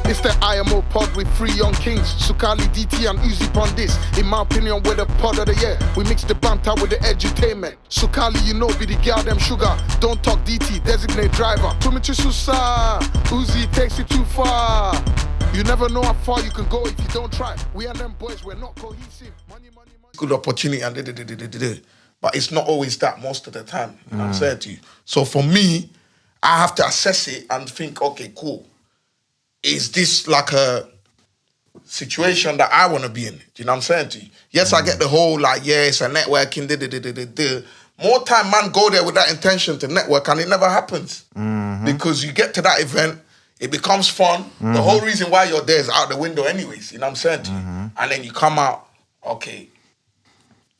It's the IMO pod with 3 young kings, Sukali, DT and Uzi on this. In my opinion, we're the pod of the year. We mix the banter with the edutainment. Sukali, you know, be the girl them sugar. Don't talk DT, designate driver. Tumichi Susa, Uzi takes it too far. You never know how far you can go if you don't try. We and them boys, we're not cohesive. Money. Good opportunity and but it's not always that most of the time. You know what I'm saying to you? So for me, I have to assess it and think, okay, cool. Is this like a situation that I want to be in? Do you know what I'm saying to you? Yes, I get the whole like, yeah, it's a networking, More time man go there with that intention to network and it never happens. Because you get to that event, it becomes fun. The whole reason why you're there is out the window anyways. You know what I'm saying to you? And then you come out, okay.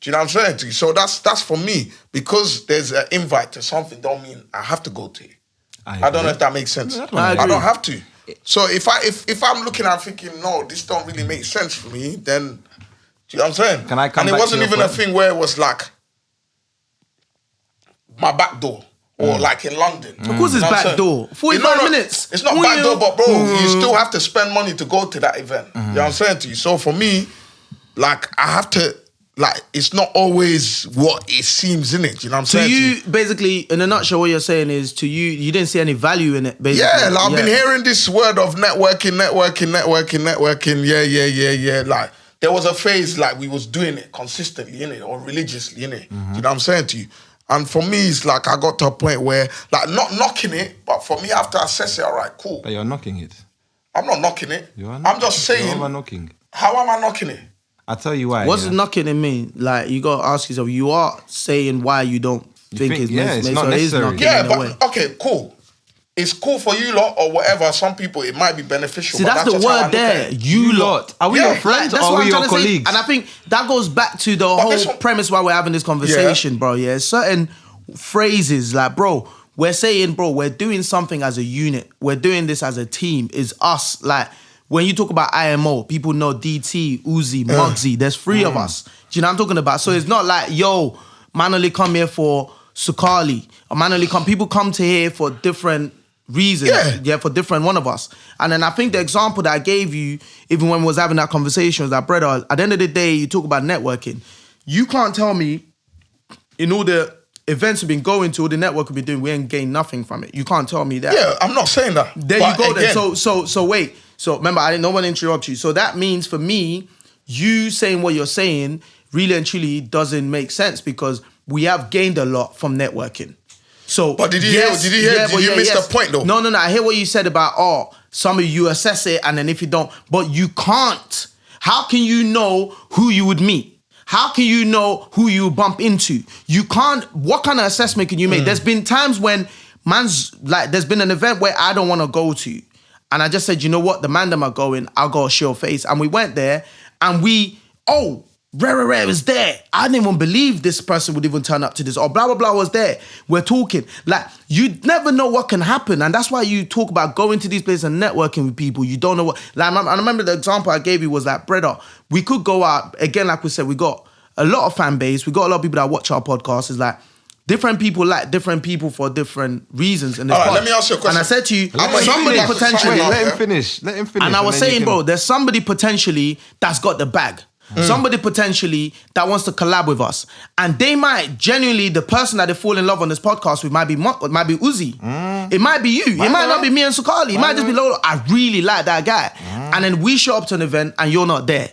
Do you know what I'm saying to you? So that's for me. Because there's an invite to something don't mean I have to go to it. I don't know if that makes sense. I don't have to. So if I'm looking at thinking, no, this don't really make sense for me, then, do you know what I'm saying? Can I come and back it wasn't to even point? A thing where it was like my back door. Or like in London. Of course it's back door. 45 minutes. It's not back door, but bro, you still have to spend money to go to that event. You know what I'm saying to you? So for me, like, I have to, like, it's not always what it seems, innit? You know what I'm saying? To you, basically, in a nutshell, what you're saying is, to you didn't see any value in it, basically. Yeah, like, I've been hearing this word of networking. Yeah. Like, there was a phase, like, we was doing it consistently, innit? Or religiously, innit? You know what I'm saying to you? And for me, it's like I got to a point where, like, not knocking it, but for me, I have to assess it. All right, cool. But you're knocking it. I'm not knocking it. You are I'm just saying. How am I knocking? How am I knocking it? I'll tell you why. What's knocking it mean? Like, you got to ask yourself, you are saying why you don't think it's it's not necessary. Yeah, but, okay, cool. It's cool for you lot or whatever. Some people, it might be beneficial. See, but that's the word there. You lot. Are we your friends or are we your colleagues? And I think that goes back to the whole premise why we're having this conversation, bro. Yeah, certain phrases like, bro, we're saying, bro, we're doing something as a unit. We're doing this as a team. It's us. Like, when you talk about IMO, people know DT, Uzi, Muggsy. There's 3 of us. Do you know what I'm talking about? So it's not like, yo, man only come here for Sukali. Or man only come, people come to here for different reasons. Yeah, for different one of us. And then I think the example that I gave you, even when we was having that conversation, was that, brother, at the end of the day, you talk about networking. You can't tell me in all the events we've been going to, all the network we've been doing, we ain't gained nothing from it. You can't tell me that. Yeah, I'm not saying that. There you go then. So wait. So remember, I didn't want to interrupt you. So that means for me, you saying what you're saying really and truly doesn't make sense because we have gained a lot from networking. So, but did you hear? Did you miss the point though? No. I hear what you said about, some of you assess it and then if you don't, but you can't. How can you know who you would meet? How can you know who you bump into? You can't. What kind of assessment can you make? There's been times when there's been an event where I don't want to go to. And I just said, you know what? The man them are going, I'll go show face. And we went there and Rare was there. I didn't even believe this person would even turn up to this. Or blah, blah, blah was there. We're talking. Like, you never know what can happen. And that's why you talk about going to these places and networking with people. You don't know what... Like, I remember the example I gave you was like, brother, we could go out. Again, like we said, we got a lot of fan base. We got a lot of people that watch our podcast. It's like, different people like different people for different reasons. And let me ask you a question. And I said to you, somebody potentially... Let him finish. And I was saying, bro, there's somebody potentially that's got the bag. Somebody potentially that wants to collab with us. And they might genuinely, the person that they fall in love on this podcast with might be Uzi. It might be you. It might not be me and Sukali. It might just be Lolo. I really like that guy. And then we show up to an event and you're not there.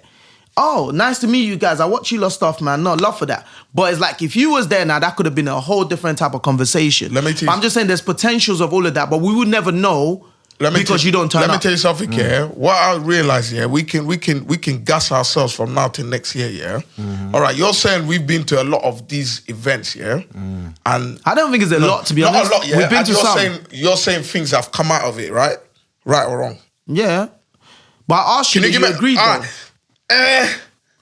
Oh, nice to meet you guys. I watch you lot stuff, man. No, love for that. But it's like, if you was there now, that could have been a whole different type of conversation. Let me tell you. But I'm just saying there's potentials of all of that, but we would never know because you don't turn up. Let me tell you something, yeah. What I realize, yeah, we can gas ourselves from now till next year, yeah. All right, you're saying we've been to a lot of these events, yeah, and I don't think it's a lot, to be honest. Not a lot, yeah. We've been and to some. You're saying things have come out of it, right? Right or wrong? Yeah, but I asked you, you agreed though.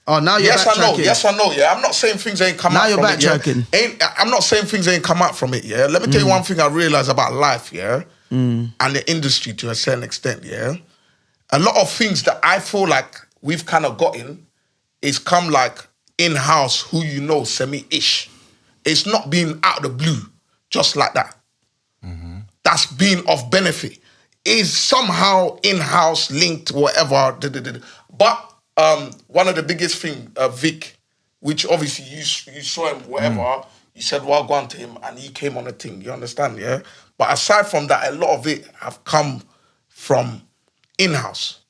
Oh, now you're backtracking. Yes or no, yeah. I'm not saying things ain't come out from it. Now you're backtracking. I'm not saying things ain't come out from it, yeah. Let me tell you one thing I realized about life, yeah, and the industry to a certain extent, yeah. A lot of things that I feel like we've kind of gotten is come like in-house, who you know, semi-ish. It's not being out of the blue, just like that. That's being of benefit. is somehow in-house linked, whatever. But one of the biggest thing, Vic, which obviously you saw him, whatever, you said, well, go on to him, and he came on a thing, you understand, yeah? But aside from that, a lot of it have come from in-house.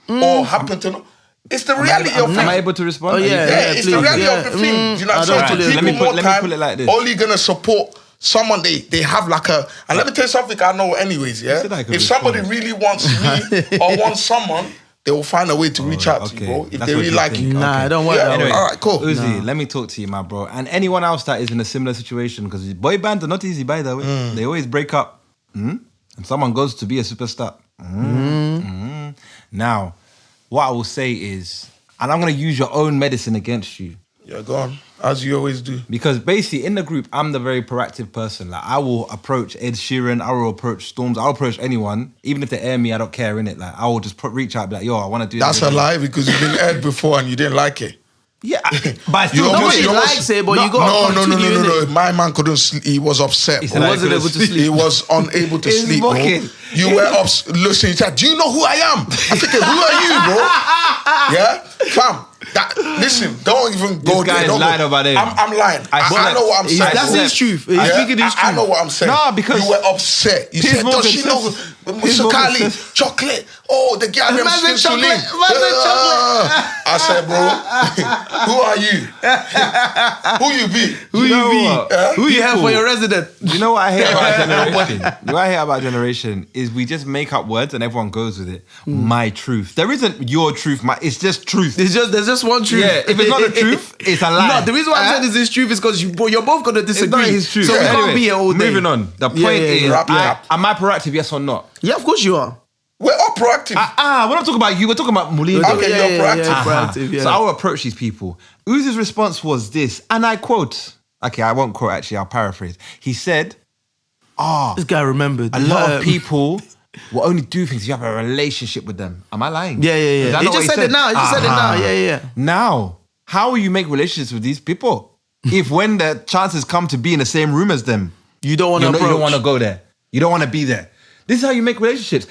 Or happen to know. It's the reality of things. Am I able to respond? Oh, It's the reality of the thing. You know what I'm saying? Let me put it like this. Only gonna support someone they have like a. And let me tell you something I know anyways, yeah? If somebody really wants me or wants someone, they will find a way to reach out to you, bro. If they really like you. Nah, I don't want that. Anyway, all right, cool. Uzi, let me talk to you, my bro. And anyone else that is in a similar situation, because boy bands are not easy, by the way. They always break up. And someone goes to be a superstar. Now, what I will say is, and I'm going to use your own medicine against you. Yeah, go on. As you always do. Because basically, in the group, I'm the very proactive person. Like, I will approach Ed Sheeran, I will approach Storms, I'll approach anyone. Even if they air me, I don't care, innit? Like, I will just reach out and be like, yo, I want to do That's this. a lie, because you've been aired before and you didn't like it. Yeah, but I still Nobody likes it, but you got to continue. No. My man couldn't sleep. He was upset. He bro. wasn't able to sleep. He was unable to sleep, bro. You were listening. He said, do you know who I am? I said, who are you, bro? Yeah? Fam, listen, don't even go this guy there. Is lying about it. I'm lying. I know what I'm saying. That's his truth. He's speaking his truth. I know what I'm saying. No, because you were upset. You said, does she know Musicali, chocolate? Oh, the girl named Insulin. I said, bro, who are you? Who you be? Who you have for your resident? You know what I hate about generation? What I hate about generation is we just make up words and everyone goes with it. My truth. There isn't your truth. It's just truth. There's just one truth. Yeah, if it's not the truth, it's a lie. No, the reason why I'm saying it's truth is because you're both gonna disagree. It's not his truth. So we can't be here all day. Moving on. The point is, am I proactive? Yes or not? Yeah, of course you are. We're all proactive. We're not talking about you. We're talking about Mulino. Okay, you're proactive. Yeah. So I will approach these people. Uzi's response was this, and I quote. Okay, I won't quote. Actually, I'll paraphrase. He said, this guy remembered. A lot of people will only do things if you have a relationship with them. Am I lying? Yeah. He just said it now. Yeah. Now, how will you make relationships with these people if when the chances come to be in the same room as them, you don't want to approach? You don't want to go there. You don't want to be there. This is how you make relationships.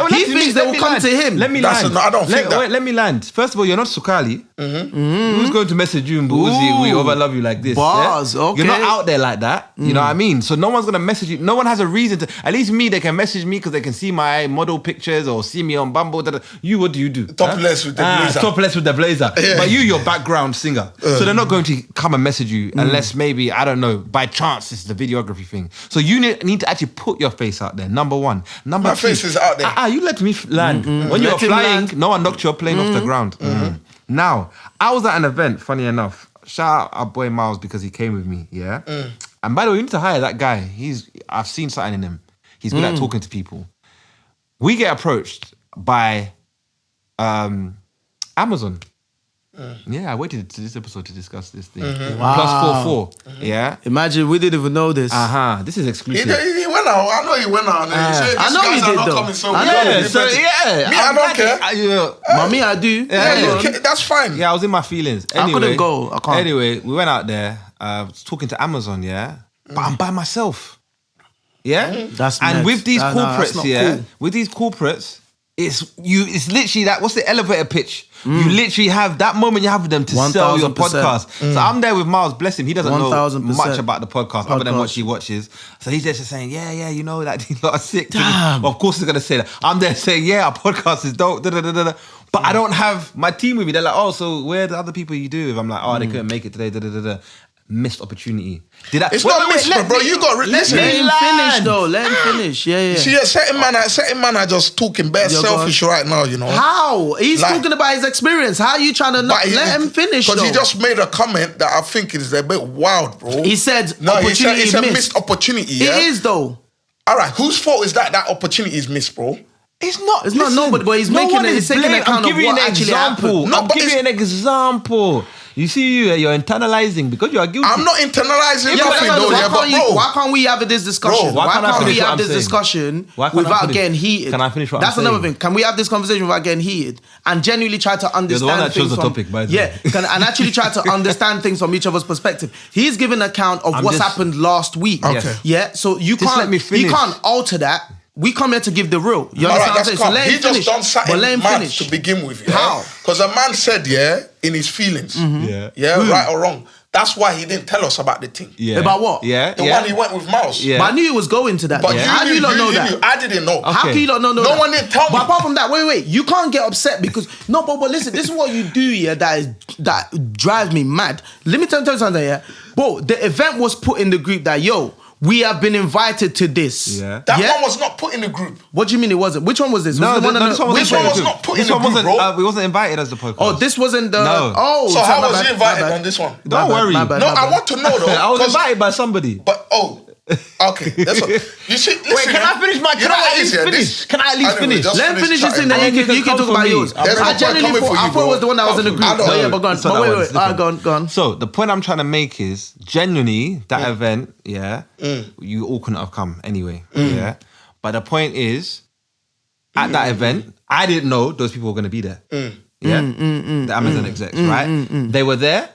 He thinks they will come to him. Let me land. I don't think that. Wait, let me land. First of all, you're not Sukali. Who's going to message you and Uzi, we overlove you like this? Bars, okay. You're not out there like that. You know what I mean? So no one's going to message you. No one has a reason to. At least me, they can message me because they can see my model pictures or see me on Bumble. You, what do you do? Topless with the blazer. Topless with the blazer. Yeah. But you're background singer. So they're not going to come and message you unless maybe, I don't know, by chance it's the videography thing. So you need to actually put your face out there, number one. Number two. Is out there. You let me land. When you were flying, no one knocked your plane off the ground. Now, I was at an event, funny enough. Shout out our boy Miles because he came with me, yeah? And by the way, you need to hire that guy. I've seen something in him. He's good at talking to people. We get approached by Amazon. Yeah, I waited to this episode to discuss this thing. Wow. +44. Yeah. Imagine we didn't even know this. This is exclusive. He went out. I know he went out. He said, I know he did though. Me, I don't care. Mommy, I do. That's fine. Yeah, I was in my feelings. Anyway, I couldn't go. I can't. Anyway, we went out there. Was talking to Amazon, yeah. But I'm by myself. Yeah. That's and nuts. with these corporates, cool. with these corporates, it's literally that. What's the elevator pitch? You literally have that moment you have with them to sell your 1000%. podcast. So I'm there with Miles, bless him. He doesn't know 1000%. much about the podcast other than what he watches. So he's just saying, yeah, you know that these lot are sick. Damn. Well, of course he's gonna say that. I'm there saying, yeah, our podcast is dope. But I don't have my team with me. They're like, oh, so where are the other people you do with? I'm like, oh, they couldn't make it today. Missed opportunity. It's not missed, bro. You got listen. Let him finish though. Let him finish. Yeah. See, certain man are just talking bare selfish right now. You know how he's talking about his experience. How are you trying to not let him finish? Because he just made a comment that I think is a bit wild, bro. He said, it's a missed opportunity. Yeah? It is though. All right, whose fault is that opportunity is missed, bro? It's not nobody, but he's taking account of what actually happened. I'm giving you an example. You see, you're internalizing because you are guilty. I'm not internalizing nothing though, bro. Why can't we have this discussion? Why can't we have this discussion without getting heated? Can I finish what That's I'm another saying? thing. Can we have this conversation without getting heated and genuinely try to understand You're the one that things chose the topic, by the way. and actually try to understand things from each other's perspective. He's given account of what's happened last week. Okay. Yeah, so you Just let me can't. He finish. can't alter that we come here to give the real. You All right, understand what I'm that's saying? calm. So let him He finish. just done something But let him mad finish. to begin with. Yeah? How? Because a man said, in his feelings, right or wrong. That's why he didn't tell us about the thing. Yeah. About what? Yeah. The one he went with Miles. Yeah. But I knew he was going to that. But though. How do you not know that? knew. I didn't know. How can you not know that? No one didn't tell me. But apart from that, wait, you can't get upset because but listen, this is what you do here that drives me mad. Let me tell you something here. Bro, the event was put in the group that we have been invited to this. Yeah. That one was not put in the group. What do you mean it wasn't? Which one was this? No, Was it this one Which one was not put in the group, bro? We wasn't invited as the podcast. Oh, this wasn't the. No. Oh, So how my was bad, he my invited bad. on this one? Don't worry. My bad, No, my bad. I want to know though. I was 'cause- invited by somebody. But okay, that's what. You see, listen, Wait, can I finish my? you Can know I what at it is, least yeah? finish? This- Can I at least Anyway, finish? just Let him finish this thing, then And you then can talk come about for me. yours. There's no I point genuinely coming for thought you, I thought it was the one that was in the bro. group. I know. But yeah, but gone. So But that wait, one's wait. different. Gone. So the point I'm trying to make is genuinely that event, you all couldn't have come anyway, yeah. But the point is, at that event, I didn't know those people were going to be there. Yeah, the Amazon execs, right? They were there.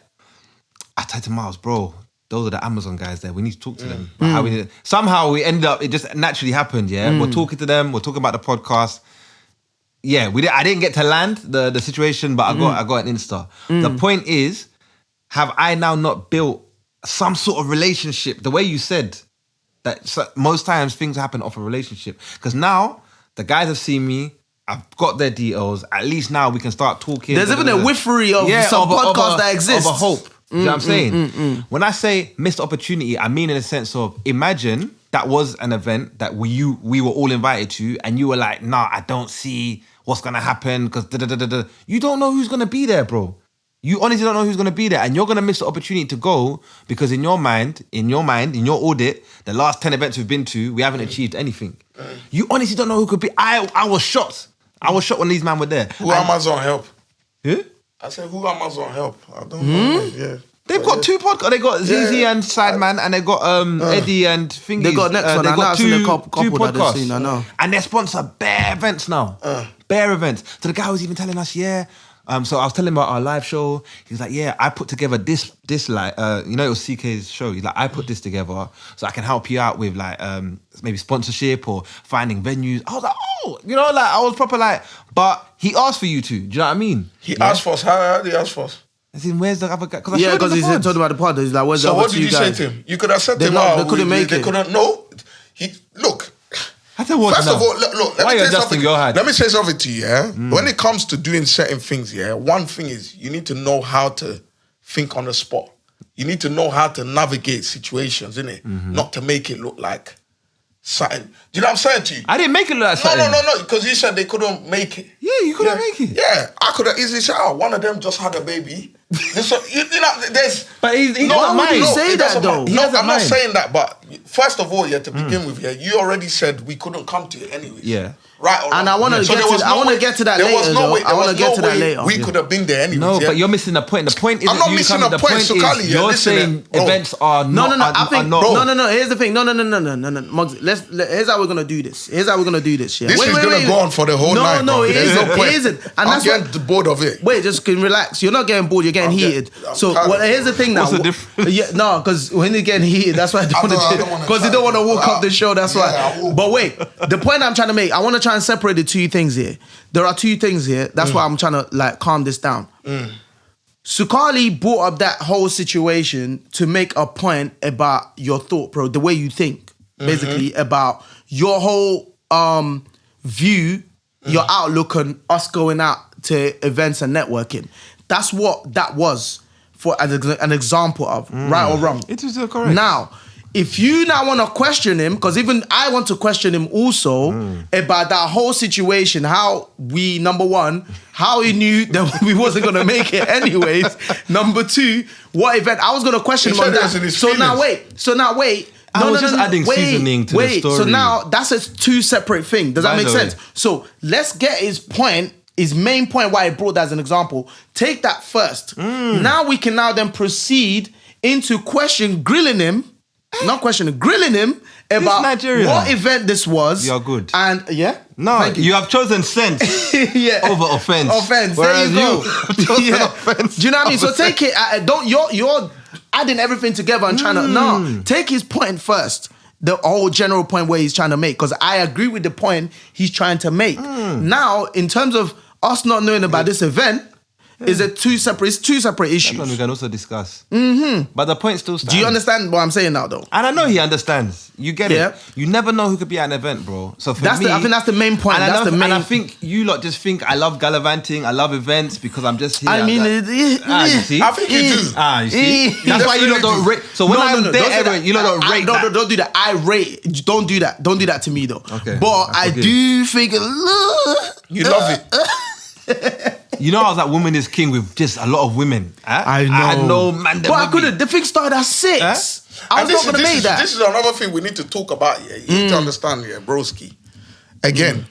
I said to Miles, bro, those are the Amazon guys there. We need to talk to them. But somehow we ended up, it just naturally happened, yeah? We're talking to them, we're talking about the podcast. Yeah, I didn't get to land the situation, but I got an Insta. The point is, have I now not built some sort of relationship? The way you said that most times things happen off a relationship. Because now the guys have seen me, I've got their details. At least now we can start talking. There's even a whiffery of some podcast that exists. Of a hope. Do you know what I'm saying? When I say missed opportunity, I mean in the sense of, imagine that was an event that we were all invited to, and you were like, nah, I don't see what's gonna happen because you don't know who's gonna be there, bro. You honestly don't know who's gonna be there, and you're gonna miss the opportunity to go because in your your audit, the last 10 events we've been to, we haven't achieved anything. You honestly don't know who could be. I was shocked. I was shocked when these men were there. Who Amazon help? Who? I said, who Amazon help? I don't know. Yeah. They've got two podcasts. They got ZZ and Sideman, and they got Eddie and Thingies. They got next one. They I know got I've seen a two couple that I've podcasts. seen, I know. And they sponsor bare events now. Bare events. So the guy was even telling us, so I was telling him about our live show. He was like, I put together this like, it was CK's show. He's like, I put this together so I can help you out with like, maybe sponsorship or finding venues. I was like, I was proper like, but he asked for you two. Do you know what I mean? He asked for us. How did he ask for us? As in, where's the other guy? Yeah, because he said talking about the pod. He's like, where's the So other what did two you say guys? to him? You could have said to They him, not- they couldn't make they it. couldn't. No, look. I tell you what First now. of all, look. Why Let me you say adjusting something. your head? Let me say something to you. Yeah, when it comes to doing certain things, one thing is you need to know how to think on the spot. You need to know how to navigate situations, innit? Not to make it look like something. Do you know what I'm saying to you? I didn't make it look like something. No, because you said they couldn't make it. Yeah, you couldn't make it. Yeah, I could have easily said, one of them just had a baby. There's... But he Why doesn't would he mind. say it that doesn't though? matter. He No, doesn't I'm not mind. saying that, but first of all, to begin with, you already said we couldn't come to it anyways. Yeah. Right or And wrong. I wanna get there to- was I wanna way- get to that there was later, no though. way- I there wanna was get no to that way later. We could have been there anyways. No, yeah? but you're missing the point. The point is I'm not missing the point, Sukali, you're listen, saying bro. events are No, not. I think are not, no. Here's the thing. No. Muggsy, here's how we're gonna do this. Yeah. This is gonna go on for the whole night. No, bro. it There's isn't. no point. It isn't. And I'm that's what. getting bored of it. Wait, just can relax. You're not getting bored. You're getting heated. I'm So tired. here's the thing now. What's the difference? Yeah, no, because when you're getting heated, that's why I don't I want don't wanna to. Because you don't want to walk up the show. That's Yeah, why. I will. But wait, the point I'm trying to make, I want to try and separate the two things here. There are two things here. That's why I'm trying to like calm this down. Sukali brought up that whole situation to make a point about your thought, bro, the way you think, basically about your whole view, your outlook on us going out to events and networking. That's what that was for an example of, right or wrong. It is correct. Now, if you now want to question him, because even I want to question him also about that whole situation, how we, number one, how he knew that we wasn't going to make it anyways. Number two, what event? I was going to question He him on said it was that. in his So now feelings. wait. I was just adding seasoning to the story. So now that's a two separate thing. Does that By make the sense? way. So let's get his point, his main point why he brought that as an example. Take that first. Now we can now then proceed into grilling him about Nigeria. what event this was. You're good. And No, Thank you have chosen sense over offense. Offense. Whereas there you go. have chosen offense. Do you know what I mean? So take it. Don't you're adding everything together and trying to take his point first. the whole general point where he's trying to make, because I agree with the point he's trying to make. Now, in terms of us not knowing about this event, it's two separate issues. That's one we can also discuss. But the point still stands. Do you understand what I'm saying now, though? And I know he understands. You get it. You never know who could be at an event, bro. So for me, I think that's the main point. And that's the main. And I think you lot just think I love gallivanting, I love events because I'm just here. I mean, you see? I think you do. You see? That's why you lot don't rate. So when I'm there, you lot don't rate that. Don't do that. I rate. Don't do that. Don't do that to me, though. Okay. But I do think you love it. You know, I was like, Woman is King with just a lot of women. I know. I had no man. But I couldn't. The thing started at 6. I was not going to make that. This is another thing we need to talk about. Yeah, you need to understand, broski. Again,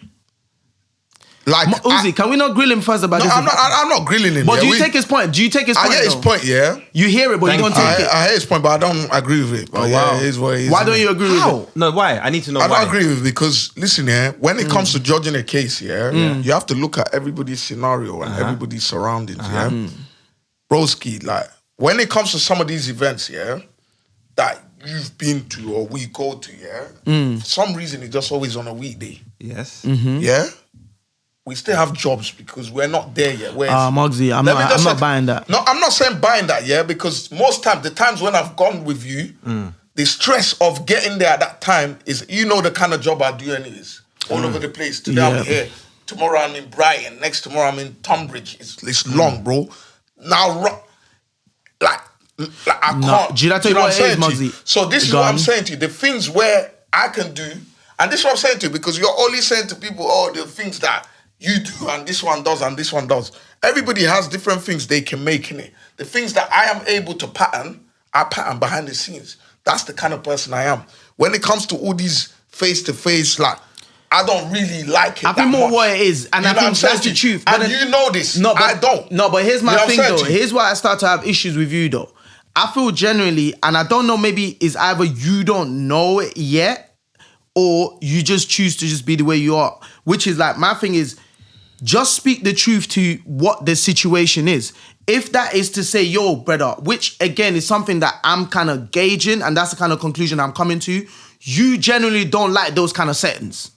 like Uzi, can we not grill him first about this? I'm not grilling him. But do you take his point? Do you take his point? I hear his point. Yeah, you hear it, but you don't take it. I hear his point, but I don't agree with it. But wow, it is what it is. Why don't you agree with it? No, why? I need to know why. I don't agree with it because listen, when it comes to judging a case, you have to look at everybody's scenario and everybody's surroundings. Broski, like when it comes to some of these events, that you've been to or we go to, for some reason it's just always on a weekday. Yes. Yeah. We still have jobs because we're not there yet. Mugsy, I'm not buying that. No, I'm not saying buying that, because most times, the times when I've gone with you, the stress of getting there at that time is, you know the kind of job I do anyways. All over the place. Today I'm here. Tomorrow I'm in Brighton. Next tomorrow I'm in Tunbridge. It's long, bro. Now, like I can't. Do you tell you what it is, Mugsy? So this is what I'm saying to you. The things where I can do, and this is what I'm saying to you, because you're only saying to people, the things that you do, and this one does, and this one does. Everybody has different things they can make in it. The things that I am able to pattern, I pattern behind the scenes. That's the kind of person I am. When it comes to all these face-to-face, like, I don't really like it. I think more what it is, and I think that's the truth. And you know this. No, I don't. No, but here's my thing, though. Here's why I start to have issues with you, though. I feel generally, and I don't know, maybe it's either you don't know it yet, or you just choose to just be the way you are. Which is like, my thing is, just speak the truth to what the situation is. If that is to say, yo, brother, which again is something that I'm kind of gauging, and that's the kind of conclusion I'm coming to, you generally don't like those kind of settings.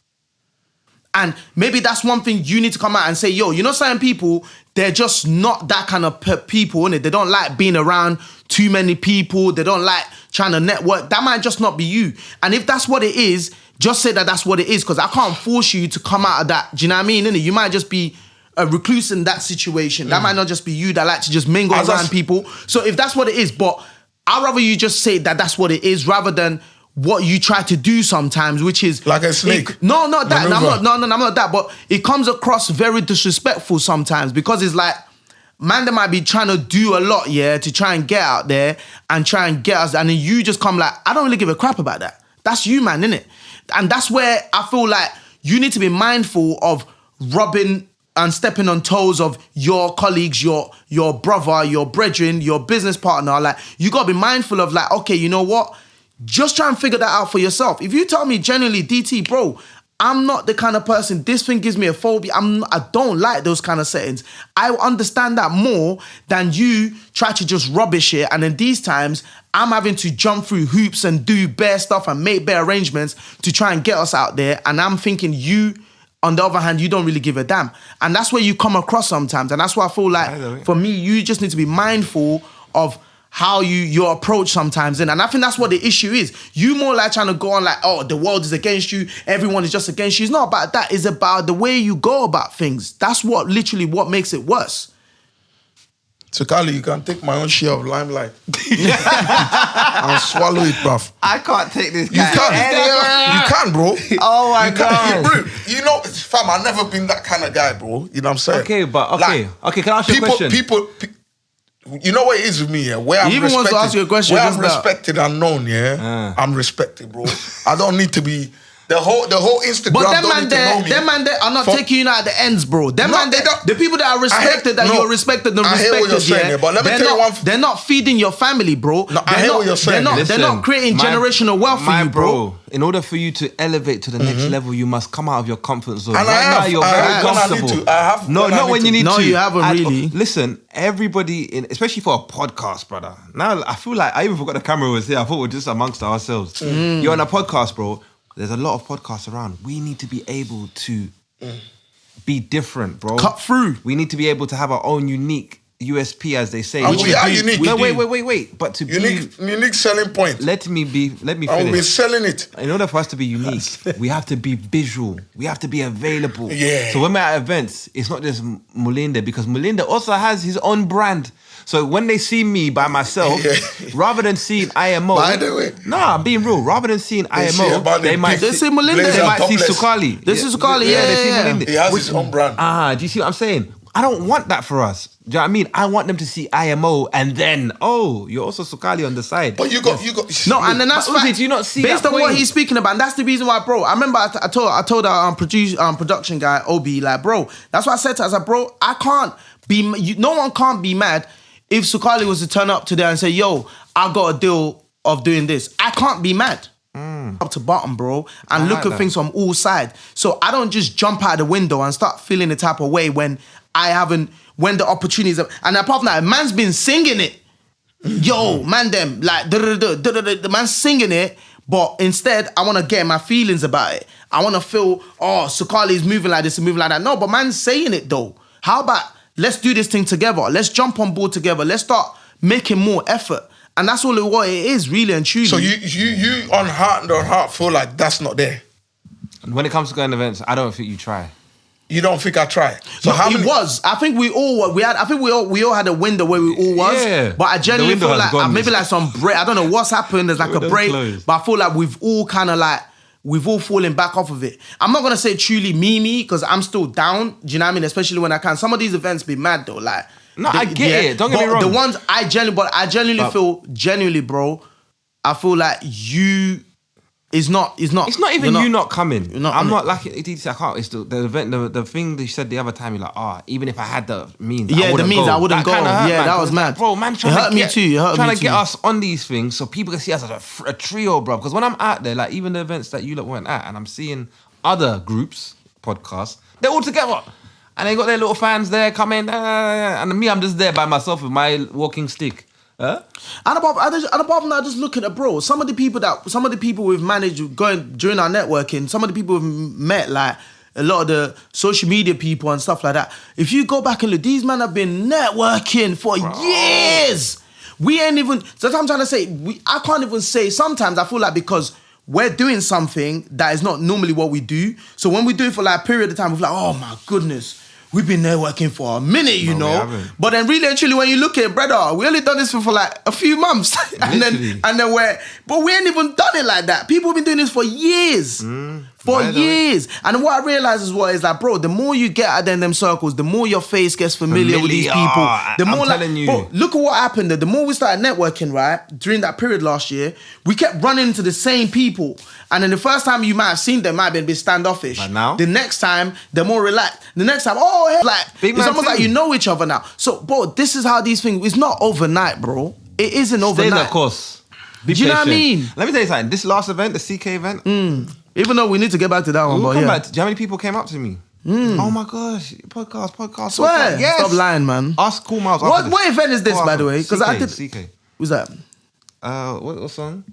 And maybe that's one thing you need to come out and say, yo, you know, certain people, they're just not that kind of people, innit? They don't like being around too many people. They don't like trying to network. That might just not be you. And if that's what it is, just say that that's what it is, because I can't force you to come out of that. Do you know what I mean? Innit? You might just be a recluse in that situation. That might not just be you that like to just mingle around people. So if that's what it is, but I'd rather you just say that that's what it is rather than what you try to do sometimes, which is like a snake. No, not that. I'm not that. But it comes across very disrespectful sometimes, because it's like, man, they might be trying to do a lot, to try and get out there and try and get us, and then you just come like, I don't really give a crap about that. That's you, man, innit? And that's where I feel like you need to be mindful of rubbing and stepping on toes of your colleagues, your brother, your brethren, your business partner. Like, you got to be mindful of like, okay, you know what? Just try and figure that out for yourself. If you tell me generally, DT, bro, I'm not the kind of person, this thing gives me a phobia. I don't like those kind of settings. I understand that more than you try to just rubbish it. And in these times, I'm having to jump through hoops and do bare stuff and make bare arrangements to try and get us out there. And I'm thinking you, on the other hand, you don't really give a damn. And that's where you come across sometimes. And that's why I feel like, for me, you just need to be mindful of how your approach sometimes. And I think that's what the issue is. You more like trying to go on like, oh, the world is against you, everyone is just against you. It's not about that. It's about the way you go about things. That's what makes it worse. So Kali, you can take my own share of limelight. I'll swallow it, bruv. I can't take this guy. You can, bro. Oh my God. You know, fam, I've never been that kind of guy, bro. You know what I'm saying? Okay, but okay, can I ask you a question? You know what it is with me, Where I'm even wants to ask you a question. Where I'm respected and known, I'm respected, bro. I don't need to be The whole Instagram. But them don't man there are not taking you out at the ends, bro. Them No, man they there, don't. the people that are respected, that you're respected and I hear what respected, you're saying here, but let me they're tell you not, they're not feeding your family, bro. No, I hear what you're saying. They're not creating generational wealth for you, bro. In order for you to elevate to the next level, you must come out of your comfort zone. And right I have. now, you're I very have when I need comfortable. to. I have No, when I not need when to. you need No, to. you haven't really. Listen, everybody, especially for a podcast, brother. Now, I feel like I even forgot the camera was here. I thought we were just amongst ourselves. You're on a podcast, bro. There's a lot of podcasts around. We need to be able to be different, bro. Cut through. We need to be able to have our own unique USP, as they say. And we are unique. No, We wait. But to Unique selling point. let me And we've been finish. selling it. In order for us to be unique, we have to be visual. We have to be available. Yeah. So when we're at events, it's not just Mulinde, because Mulinde also has his own brand. So when they see me by myself, rather than seeing IMO, By the way. nah, I'm being real. Rather than seeing see IMO, about they the might They see Mulinde. Blazer They might see topless. Sukali. This is Sukali, yeah, they see yeah. Mulinde. He has his own brand. Do you see what I'm saying? I don't want that for us. Do you know what I mean? I want them to see IMO and then, oh, you're also Sukali on the side. But you got. No, and then that's But Uzi, fact. do you not see based that on what point? he's speaking about, and that's the reason why, bro. I remember I told our production guy Obi, like, bro, that's what I said to her. I said, bro, I can't be. No one can't be mad if Sukali was to turn up today and say, yo, I got a deal of doing this. I can't be mad. Up to bottom, bro, and I look like at that. things from all sides. So I don't just jump out the window and start feeling the type of way when the opportunities are, and apart from that, man's been singing it. Yo, man, them like the man's singing it, but instead I want to get my feelings about it. I want to feel, oh, Sukali's moving like this and moving like that. No, but man's saying it though. How about let's do this thing together? Let's jump on board together. Let's start making more effort. And that's all what it is, really and truly. So you on heart feel like that's not there. When it comes to going to events, I don't think you try. You don't think I try. So no, how it many? was. I think we all had a window where we all was. Yeah. But I genuinely The window feel has like gone. maybe like some break. I don't know what's happened. There's like a Window's break. closed. But I feel like we've all kind of like we've all fallen back off of it. I'm not gonna say truly me because I'm still down. Do you know what I mean? Especially when I can. Some of these events be mad though. Like No, I get it. Don't get me but wrong. The ones I genuinely feel genuinely, bro. I feel like you. It's not It's not even not coming. You're not I'm on not it. like it. I can't. It's the event. The thing they said the other time. You're like, even if I had the means, Yeah, I the wouldn't means, go. I wouldn't That kinda go. hurt, Yeah, man, that 'cause was it's mad. like, bro, man, It hurt me too, it hurt trying me to get too. us on these things so people can see us as a trio, bro. Because when I'm out there, like even the events that you lot weren't at, and I'm seeing other groups, podcasts, they're all together. And they got their little fans there coming, and me, I'm just there by myself with my walking stick. Huh? And apart from that, just look at it, bro. Some of the people we've managed going during our networking, some of the people we've met, like a lot of the social media people and stuff like that. If you go back and look, these men have been networking for years. We ain't even. So that's what I'm trying to say. I can't even say. Sometimes I feel like because we're doing something that is not normally what we do. So when we do it for like a period of time, we're like, oh my goodness. We've been there working for a minute, you No, we know. haven't. But then really and truly, when you look at it, brother, we only done this for like a few months. Literally. and then but we ain't even done it like that. People have been doing this for years. For by the way. years. And what I realize is what is like, bro, the more you get out in them circles, the more your face gets familiar with these people. The I'm more telling you. Bro, look at what happened. The more we started networking, right, during that period last year, we kept running into the same people. And then the first time you might have seen them might have been a bit standoffish. But now? The next time, they're more relaxed. The next time, oh, hey, like, Big it's man almost like thing. you know each other now. So, bro, this is how these things, it's not overnight, bro. It isn't Stay overnight. the course. Be Do you know what I patient. mean? Let me tell you something. This last event, the CK event, Even though we need to get back to that one, we'll but come yeah. back. Do you know how many people came up to me? Oh my gosh, podcast. Swear. podcast. Yes. Stop lying, man. Ask Cool Miles. What event is this, Cool by the Miles. way? Because I did. CK. Who's that? What song?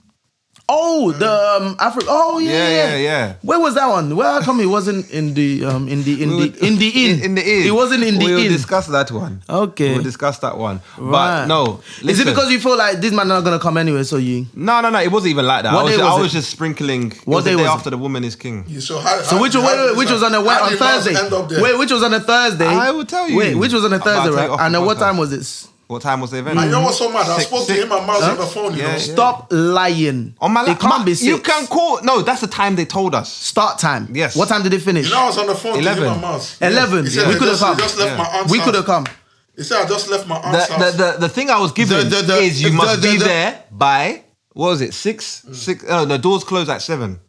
Oh, the Africa. Oh yeah. Yeah. Where was that one? Well, how come it wasn't in the inn? In the inn. It wasn't in the We'll inn. discuss that one. Okay. We'll discuss that one. Right. But no. Is it listen. because you feel like this man not gonna come anyway? So you. No. It wasn't even like that. What day I was was it? just sprinkling. What It was day the day was it? after the woman is king. So Which was on a Thursday? Wait, which was on a Thursday? I will tell you. Wait, which was on a But I'll Thursday, tell you right? off the And then what podcast. time was this? What time was the event? I know what's so mad. I Six- spoke to him and Miles on the phone, you Yeah, know. yeah. Stop lying. On my It can't be You 6. can call. No, that's the time they told us. Start time. Yes. What time did it finish? You know I was on the phone 11. to him and Miles. 11. He said We he could have just- come. He just left my aunt's We could have house. come. He said I just left my aunt's house. The thing I was given is you must be there by, what was it, 6? 6. No, the doors close at 7.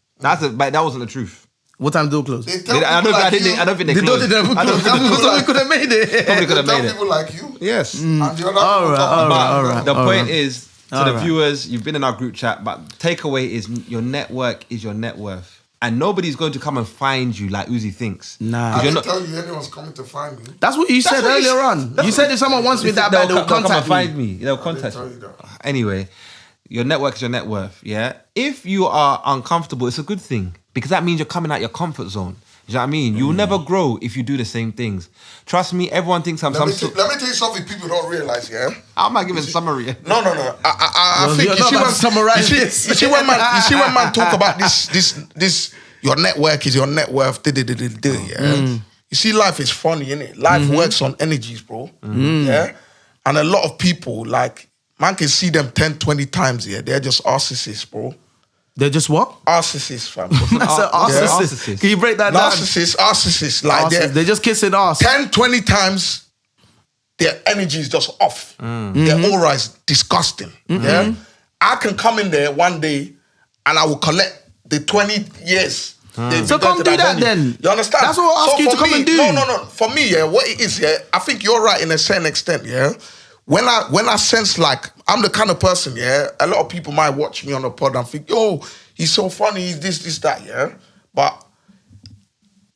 But that wasn't the truth. What time do it close? They tell I people like you. don't think they closed. We could have made it. Probably could have Tell made it. people like you. Yes. And the other people All right. The point is, to the right. viewers, you've been in our group chat, but takeaway is your network is your net worth. And nobody's going to come and find you like Uzi thinks. Nah. I You're didn't not. tell you anyone's coming to find me. That's what you said what you earlier on. You said if someone wants me that bad, they'll come and contact find me. me. They'll I contact didn't me. tell you that. Anyway, your network is your net worth, yeah? If you are uncomfortable, it's a good thing because that means you're coming out your comfort zone. Do you know what I mean? You'll never grow if you do the same things. Trust me, everyone thinks I'm Let me some... tell you something people don't realize, yeah? I'm not giving a summary. No. I think you're not about to summarize this. You see when man talk about this your network is your net worth. Yeah. You see, life is funny, innit? Life works on energies, bro. Yeah. And a lot of people, like, man can see them 10, 20 times, yeah. They're just narcissists, bro. They're just what? Narcissists, fam. That's an narcissist. Can you break that down? Narcissists. Like, They're just kissing ass. 10, 20 times, their energy is just off. Their aura is disgusting. Yeah, I can come in there one day and I will collect the 20 years. So come do that then. You understand? That's what I ask you to come and do. No. For me, yeah, what it is, yeah, I think you're right in a certain extent, yeah. When I sense like I'm the kind of person, yeah, a lot of people might watch me on the pod and think, yo, he's so funny, he's this, that, yeah. But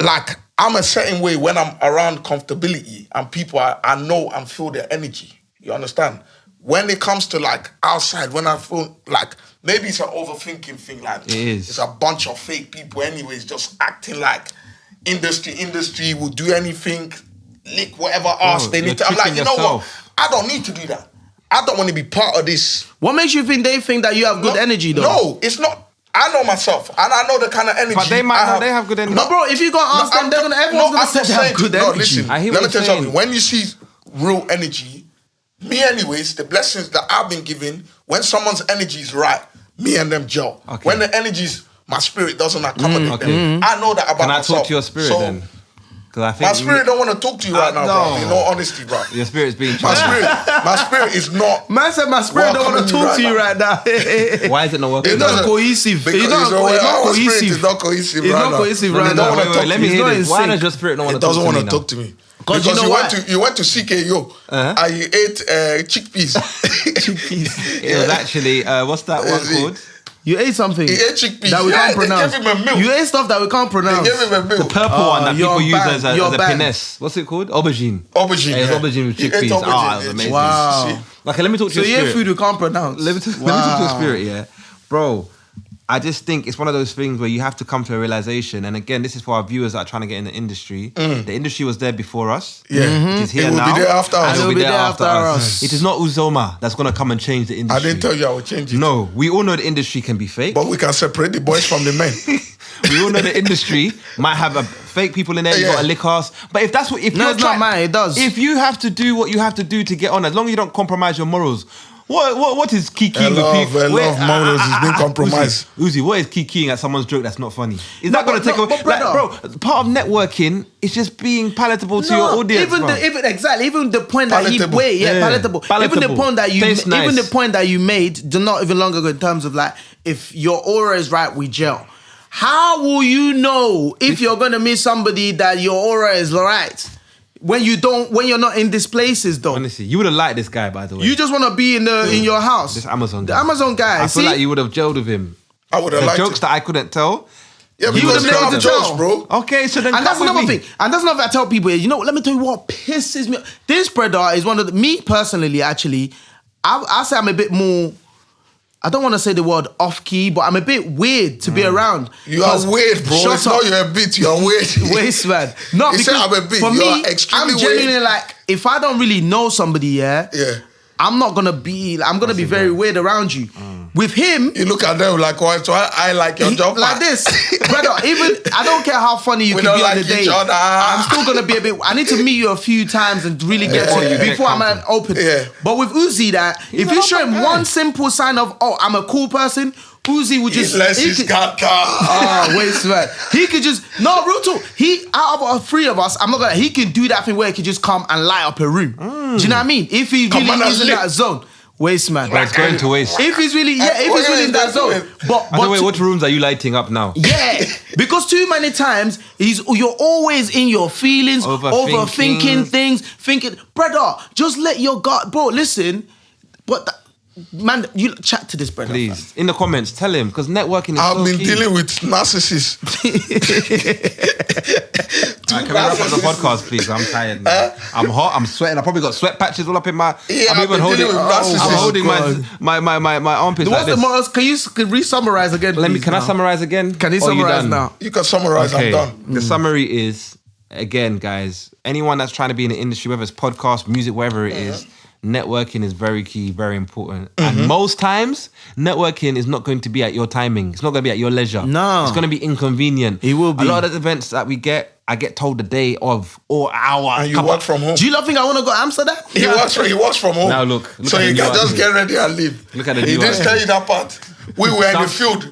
like I'm a certain way when I'm around comfortability and people I know and feel their energy. You understand? When it comes to like outside, when I feel like maybe it's an overthinking thing, like it is. It's a bunch of fake people anyways, just acting like industry will do anything, lick whatever ass they need to. I'm like, you know what? I don't need to do that. I don't want to be part of this. What makes you think they think that you have good energy though? No, it's not. I know myself, and I know the kind of energy. But they might not. They have good energy. No, bro. If you go and ask them, they're gonna. Everyone's gonna say they have good energy. No, listen. I hear Let what me tell you you're something. When you see real energy, me anyways, the blessings that I've been given, when someone's energy is right, me and them gel. Okay. When the energy's, my spirit doesn't accommodate them. I know that about Can I myself. talk to your spirit So, then? Because I think my spirit don't want to talk to you right now, no. bro. In all honesty, bro. Your spirit's being My challenged. spirit is not. Man said my spirit don't want to talk to you right now. Why is it not working? It's not cohesive. Because It's not our spirit cohesive. is not cohesive It's right not now. cohesive No, right they now. don't wanna talk to Let me. me It's hear not this. in Why sync. does your spirit not want It to talk doesn't to me want to now? talk to me. Because you know you why? you went to CKO and you ate chickpeas. It was actually, what's that one Is it- called? You ate something He ate chickpeas. that we Yeah, can't pronounce. They gave him a milk. You ate stuff that we can't pronounce. They gave him a milk. Purple one that you're people use banned. as a You're banned. finesse. What's it called? Aubergine. Aubergine. Yeah, it's yeah. aubergine with He ate chickpeas. aubergine, Ah, it was yeah, amazing. Wow. chickpeas. Okay, let me talk to So your you ate spirit. food we can't pronounce. Let me talk to your spirit, yeah. Bro, I just think it's one of those things where you have to come to a realization. And again, this is for our viewers that are trying to get in the industry. The industry was there before us. Yeah. It is here It will now. be there after us. And it will be there after us. us. It is not Uzoma that's going to come and change the I industry. didn't tell you I would change it. No, we all know the industry can be fake. But we can separate the boys from the men. We all know the industry might have fake people in there. You Yeah. got to lick us. But if that's what, if No, you're it's not mine. It does. If you have to do what you have to do to get on, as long as you don't compromise your morals. What is kikiing with people? A lot of morals is being compromised. Uzi, what is kikiing at someone's joke that's not funny? Is that going to take away? but brother- Bro, part of networking is just being palatable to your audience. Even bro. even the point that he Palatable. palatable. Even the point that you Tastes nice. even the point that you made, not even long ago in terms of like if your aura is right, we gel. How will you know if you're gonna meet somebody that your aura is right when you're not in these places though? Honestly, you would have liked this guy, by the way. You just want to be in your house. This Amazon the guy. Amazon guy. I feel see? like you would have gelled with him. I would have The liked jokes it. that I couldn't tell. Yeah, You because would've you been able have to jokes, tell. bro. Okay, so then And that's come with another me. thing. And that's another thing I tell people. You know, let me tell you what pisses me off. This brother is one of me personally, actually, I say I'm a bit more, I don't want to say the word off-key, but I'm a bit weird to be around. You are weird, bro. Shut It's up. not you're a bit, you're weird. Waste, man. No, You because said I'm a bit, for you me, are extremely I'm genuinely weird. like, if I don't really know somebody, Yeah. I'm not going to be, I'm going to be very weird around you. With him, You look at them like, what? So I like your job. like this, brother. Even I don't care how funny you We can don't be on like the day. each other. I'm still gonna be a bit. I need to meet you a few times and really get to you get before I'm an open. Yeah. But with Uzi, that if you show him one simple sign of, oh, I'm a cool person, Uzi would just. Unless he he's could- got car. Oh, wait, man. He could just no real talk. He out of all three of us, I'm not gonna. He can do that thing where he can just come and light up a room. Do you know what I mean? If he Come really on and is in lick. that zone. Waste man. But it's going to waste. If he's really, if he's really in that zone. But wait, what rooms are you lighting up now? Yeah, because too many times you're always in your feelings, overthinking things, thinking, brother, just let your guard, bro. Listen, man, you chat to this brother. Please, in the comments, tell him because networking is I've so been key. dealing with narcissists. Can we wrap up the podcast, please? I'm tired. I'm hot. I'm sweating. I probably got sweat patches all up in my. Yeah, I'm even holding. I'm holding God. my armpits What's like the this. Can you re-summarize again? Please, Can I summarize again? Can you Or are summarize done? now? You can summarize. Okay. I'm done. The summary is, again, guys, anyone that's trying to be in the industry, whether it's podcast, music, whatever it is, networking is very key, very important. And most times, networking is not going to be at your timing. It's not going to be at your leisure. No. It's going to be inconvenient. It will be. A lot of the events that we get, I get told the day of or hour. And you work from home. Do you not think I want to go to Amsterdam? He works from home. Now look So at you the can new just outfit. get ready and leave. Look at the He new didn't outfit. tell you that part. We were in the field.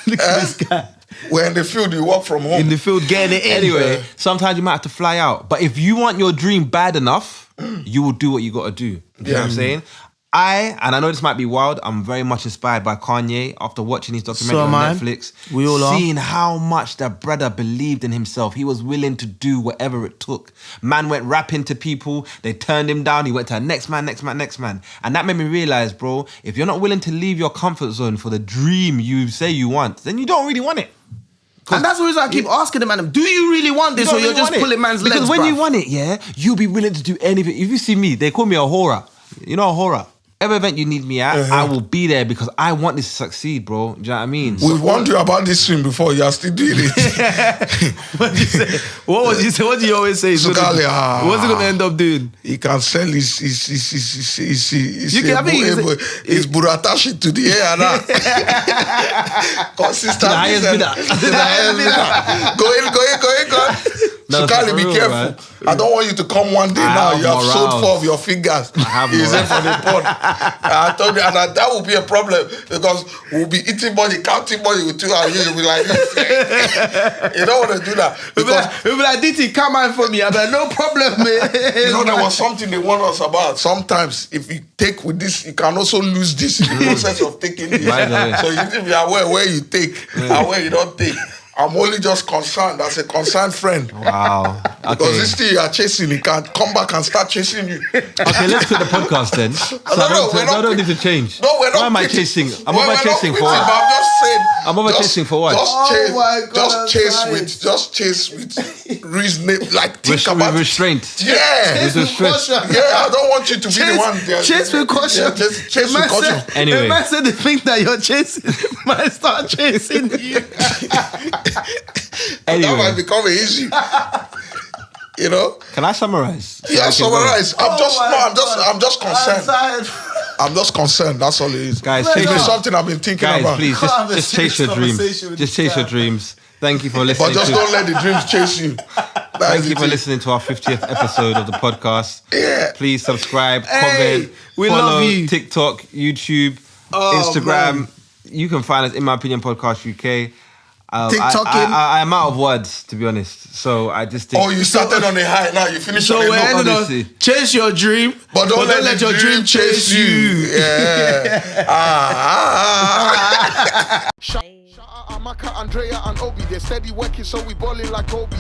Look at this guy. We're in the field. You work from home. In the field, getting it in. Anyway, sometimes you might have to fly out. But if you want your dream bad enough, you will do what you got to do. You know what I'm saying? And I know this might be wild, I'm very much inspired by Kanye after watching his documentary on Netflix. We all are. Seeing how much that brother believed in himself. He was willing to do whatever it took. Man went rapping to people, they turned him down, he went to the next man. And that made me realize, bro, if you're not willing to leave your comfort zone for the dream you say you want, then you don't really want it. And that's the reason I keep asking the man, do you really want this, or you're just pulling man's legs? Because when bruv? you want it, you'll be willing to do anything. If you see me, they call me a horror. You know a horror? Every event you need me at, I will be there because I want this to succeed, bro. Do you know what I mean? We've warned you about this stream before. You are still doing it. What did you say? What do you always say? Sukali, What's it going to end up doing? He can sell his buratashi to the air now. Consistent. The highest bidder. The highest bidder. Go in. No, Sukali, be real, careful. right? I don't want you to come one day I now. have You have sold morals. 4 of your fingers. I have He's in morals. for the pod. I told you, and that will be a problem because we'll be eating money, counting money with you, and you'll be like this. You don't want to do that. Because We'll be like, DT, come on for me. I'm like, no problem, man. you know, there was something they warned us about. Sometimes, if you take with this, you can also lose this in the process of taking this. By the way. So you need to be aware where you take and where you don't take. I'm only just concerned as a concerned friend. Wow. Because Okay. this thing you are chasing, he can come back and start chasing you. Okay, let's quit the podcast then. So No, we're not I don't quit- need to change. No, we're not. Why am I quitting. chasing? I'm We're over not chasing for quitting, what? but I'm just saying. I'm over chasing for what? Just Oh chase. my God, just I'm chase tired. with reason. Like think about. With restraint. Yeah. With restraint. Yeah, I don't want you to be the one there. Chase with caution. Yeah, chase The with man caution. said- Anyway. The man said the thing that you're chasing might start chasing you. That Anyway, might become an issue. You know? can I summarize? So I Yeah, can go? summarize. I'm just concerned. tired. I'm just concerned. That's all it is. Guys, It's chase been your- something I've been thinking Guys, about. please, Can't have a just chase serious your dreams. conversation with Just this chase your guy. dreams. Thank you for listening. But just to, don't let the dreams chase you. Thank you for listening to our 50th episode of the podcast. Yeah. Please subscribe, Hey, comment, we follow love you. TikTok, YouTube, Oh, Instagram. man. You can find us in my opinion podcast UK. TikToking. I'm out of words to be honest, so I just think. Oh, you started on a high, now you finish So on a we're low. ending on honestly. chase your dream, But don't let your dream chase you. Yeah. Shout out Amaka, Andrea, and Obi. They're steady working, so we ballin' like Obi.